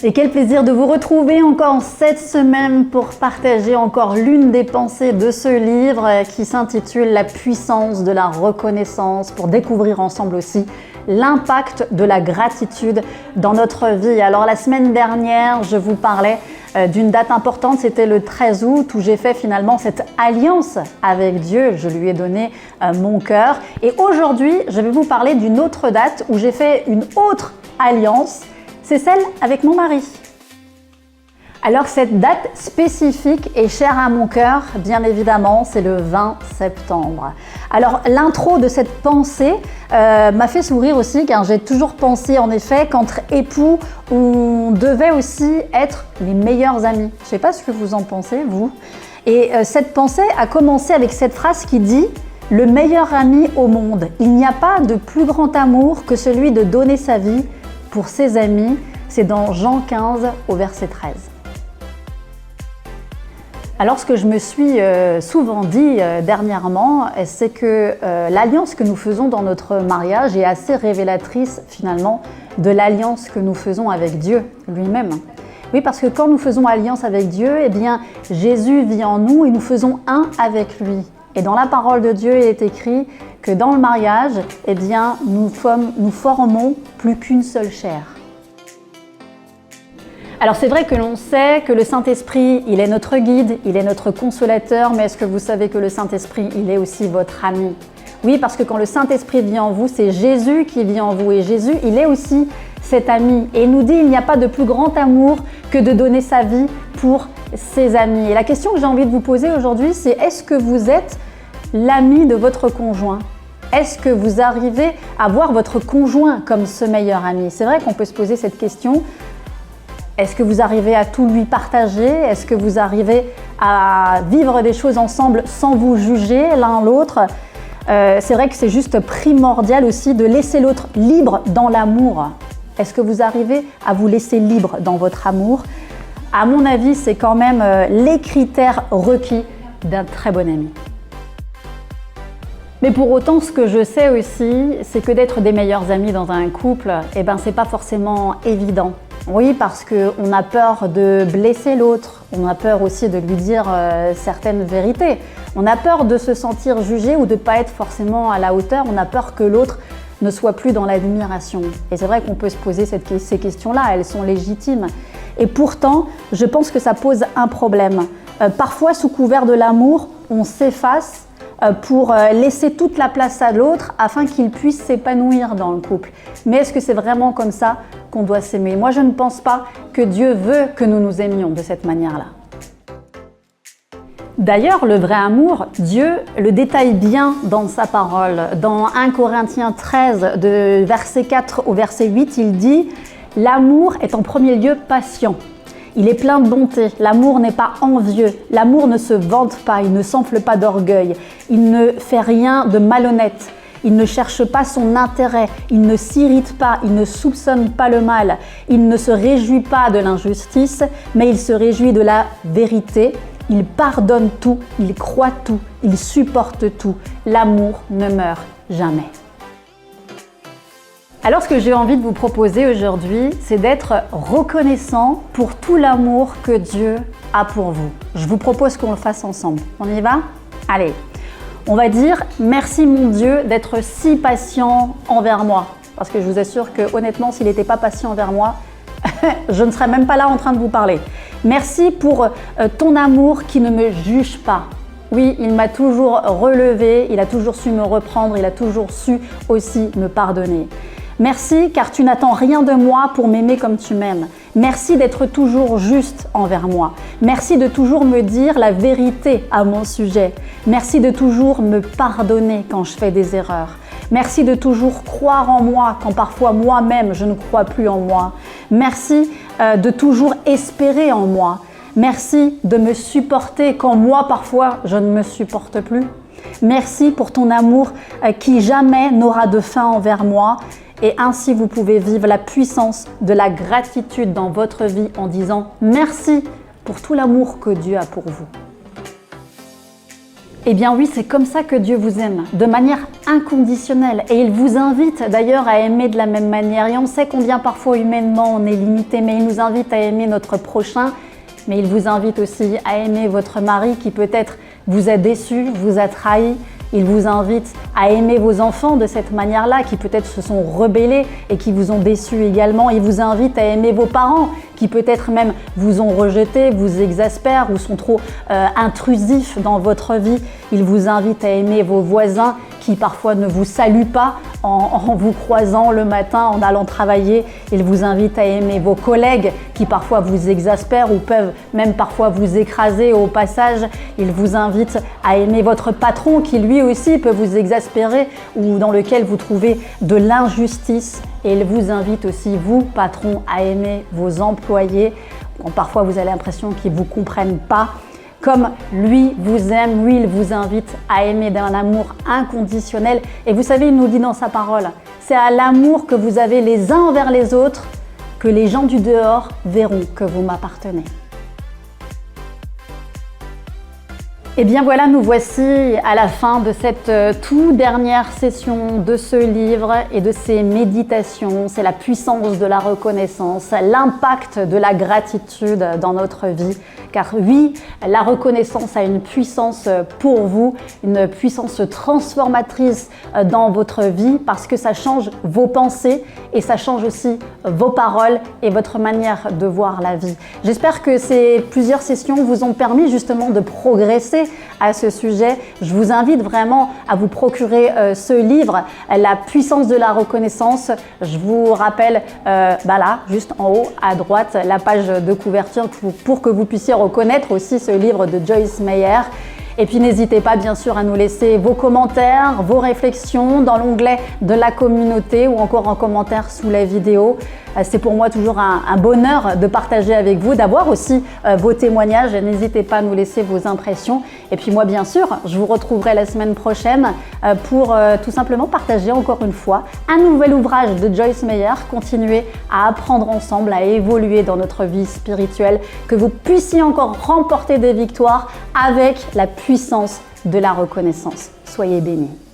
Et quel plaisir de vous retrouver encore cette semaine pour partager encore l'une des pensées de ce livre qui s'intitule « La puissance de la reconnaissance » pour découvrir ensemble aussi l'impact de la gratitude dans notre vie. Alors la semaine dernière, je vous parlais d'une date importante, c'était le 13 août où j'ai fait finalement cette alliance avec Dieu. Je lui ai donné mon cœur. Et aujourd'hui, je vais vous parler d'une autre date où j'ai fait une autre alliance. C'est celle avec mon mari. Alors cette date spécifique est chère à mon cœur, bien évidemment, c'est le 20 septembre. Alors l'intro de cette pensée m'a fait sourire aussi car j'ai toujours pensé en effet qu'entre époux, on devait aussi être les meilleurs amis. Je ne sais pas ce que vous en pensez, vous. Et cette pensée a commencé avec cette phrase qui dit « Le meilleur ami au monde, il n'y a pas de plus grand amour que celui de donner sa vie pour ses amis », c'est dans Jean 15 au verset 13. Alors ce que je me suis souvent dit dernièrement, c'est que l'alliance que nous faisons dans notre mariage est assez révélatrice finalement de l'alliance que nous faisons avec Dieu lui-même. Oui, parce que quand nous faisons alliance avec Dieu, eh bien Jésus vit en nous et nous faisons un avec lui. Et dans la parole de Dieu, il est écrit que dans le mariage, eh bien, nous formons plus qu'une seule chair. Alors c'est vrai que l'on sait que le Saint-Esprit, il est notre guide, il est notre consolateur, mais est-ce que vous savez que le Saint-Esprit, il est aussi votre ami? Oui, parce que quand le Saint-Esprit vit en vous, c'est Jésus qui vit en vous. Et Jésus, il est aussi cet ami. Et il nous dit, il n'y a pas de plus grand amour que de donner sa vie pour ses amis. Et la question que j'ai envie de vous poser aujourd'hui, c'est est-ce que vous êtes l'ami de votre conjoint? Est-ce que vous arrivez à voir votre conjoint comme ce meilleur ami? C'est vrai qu'on peut se poser cette question. Est-ce que vous arrivez à tout lui partager? Est-ce que vous arrivez à vivre des choses ensemble sans vous juger l'un l'autre? C'est vrai que c'est juste primordial aussi de laisser l'autre libre dans l'amour. Est-ce que vous arrivez à vous laisser libre dans votre amour? À mon avis, c'est quand même les critères requis d'un très bon ami. Mais pour autant, ce que je sais aussi, c'est que d'être des meilleurs amis dans un couple, eh ben, c'est pas forcément évident. Oui, parce qu'on a peur de blesser l'autre, on a peur aussi de lui dire certaines vérités. On a peur de se sentir jugé ou de ne pas être forcément à la hauteur, on a peur que l'autre ne soit plus dans l'admiration. Et c'est vrai qu'on peut se poser ces questions-là, elles sont légitimes. Et pourtant, je pense que ça pose un problème. Parfois, sous couvert de l'amour, on s'efface pour laisser toute la place à l'autre afin qu'il puisse s'épanouir dans le couple. Mais est-ce que c'est vraiment comme ça qu'on doit s'aimer? Moi, je ne pense pas que Dieu veut que nous nous aimions de cette manière-là. D'ailleurs, le vrai amour, Dieu le détaille bien dans sa parole. Dans 1 Corinthiens 13, de verset 4 au verset 8, il dit « L'amour est en premier lieu patient. Il est plein de bonté, l'amour n'est pas envieux, l'amour ne se vante pas, il ne s'enfle pas d'orgueil, il ne fait rien de malhonnête, il ne cherche pas son intérêt, il ne s'irrite pas, il ne soupçonne pas le mal, il ne se réjouit pas de l'injustice, mais il se réjouit de la vérité, il pardonne tout, il croit tout, il supporte tout, l'amour ne meurt jamais. » Alors ce que j'ai envie de vous proposer aujourd'hui, c'est d'être reconnaissant pour tout l'amour que Dieu a pour vous. Je vous propose qu'on le fasse ensemble. On y va? Allez, on va dire merci mon Dieu d'être si patient envers moi. Parce que je vous assure que honnêtement, s'il n'était pas patient envers moi, je ne serais même pas là en train de vous parler. Merci pour ton amour qui ne me juge pas. Oui, il m'a toujours relevé, il a toujours su me reprendre, il a toujours su aussi me pardonner. Merci car tu n'attends rien de moi pour m'aimer comme tu m'aimes. Merci d'être toujours juste envers moi. Merci de toujours me dire la vérité à mon sujet. Merci de toujours me pardonner quand je fais des erreurs. Merci de toujours croire en moi quand parfois moi-même je ne crois plus en moi. Merci de toujours espérer en moi. Merci de me supporter quand moi parfois je ne me supporte plus. Merci pour ton amour qui jamais n'aura de fin envers moi. Et ainsi, vous pouvez vivre la puissance de la gratitude dans votre vie en disant merci pour tout l'amour que Dieu a pour vous. Eh bien oui, c'est comme ça que Dieu vous aime, de manière inconditionnelle. Et il vous invite d'ailleurs à aimer de la même manière. Et on sait combien parfois humainement on est limité, mais il nous invite à aimer notre prochain. Mais il vous invite aussi à aimer votre mari qui peut-être vous a déçu, vous a trahi. Il vous invite à aimer vos enfants de cette manière-là, qui peut-être se sont rebellés et qui vous ont déçus également. Il vous invite à aimer vos parents, qui peut-être même vous ont rejeté, vous exaspèrent ou sont trop intrusifs dans votre vie. Il vous invite à aimer vos voisins, qui parfois ne vous saluent pas en vous croisant le matin en allant travailler. Il vous invite à aimer vos collègues qui parfois vous exaspèrent ou peuvent même parfois vous écraser au passage. Il vous invite à aimer votre patron qui lui aussi peut vous exaspérer ou dans lequel vous trouvez de l'injustice. Et il vous invite aussi, vous, patron, à aimer vos employés quand parfois vous avez l'impression qu'ils ne vous comprennent pas. Comme lui vous aime, lui, il vous invite à aimer d'un amour inconditionnel. Et vous savez, il nous dit dans sa parole, c'est à l'amour que vous avez les uns envers les autres que les gens du dehors verront que vous m'appartenez. Et bien voilà, nous voici à la fin de cette toute dernière session de ce livre et de ces méditations. C'est la puissance de la reconnaissance, l'impact de la gratitude dans notre vie. Car oui, la reconnaissance a une puissance pour vous, une puissance transformatrice dans votre vie parce que ça change vos pensées et ça change aussi vos paroles et votre manière de voir la vie. J'espère que ces plusieurs sessions vous ont permis justement de progresser à ce sujet. Je vous invite vraiment à vous procurer ce livre, La puissance de la reconnaissance. Je vous rappelle là, juste en haut à droite, la page de couverture pour que vous puissiez reconnaître aussi ce livre de Joyce Meyer. Et puis n'hésitez pas bien sûr à nous laisser vos commentaires, vos réflexions dans l'onglet de la communauté ou encore en commentaire sous la vidéo. C'est pour moi toujours un bonheur de partager avec vous, d'avoir aussi vos témoignages. N'hésitez pas à nous laisser vos impressions. Et puis moi bien sûr, je vous retrouverai la semaine prochaine pour tout simplement partager encore une fois un nouvel ouvrage de Joyce Meyer. Continuer à apprendre ensemble, à évoluer dans notre vie spirituelle, que vous puissiez encore remporter des victoires avec la puissance de la reconnaissance. Soyez bénis.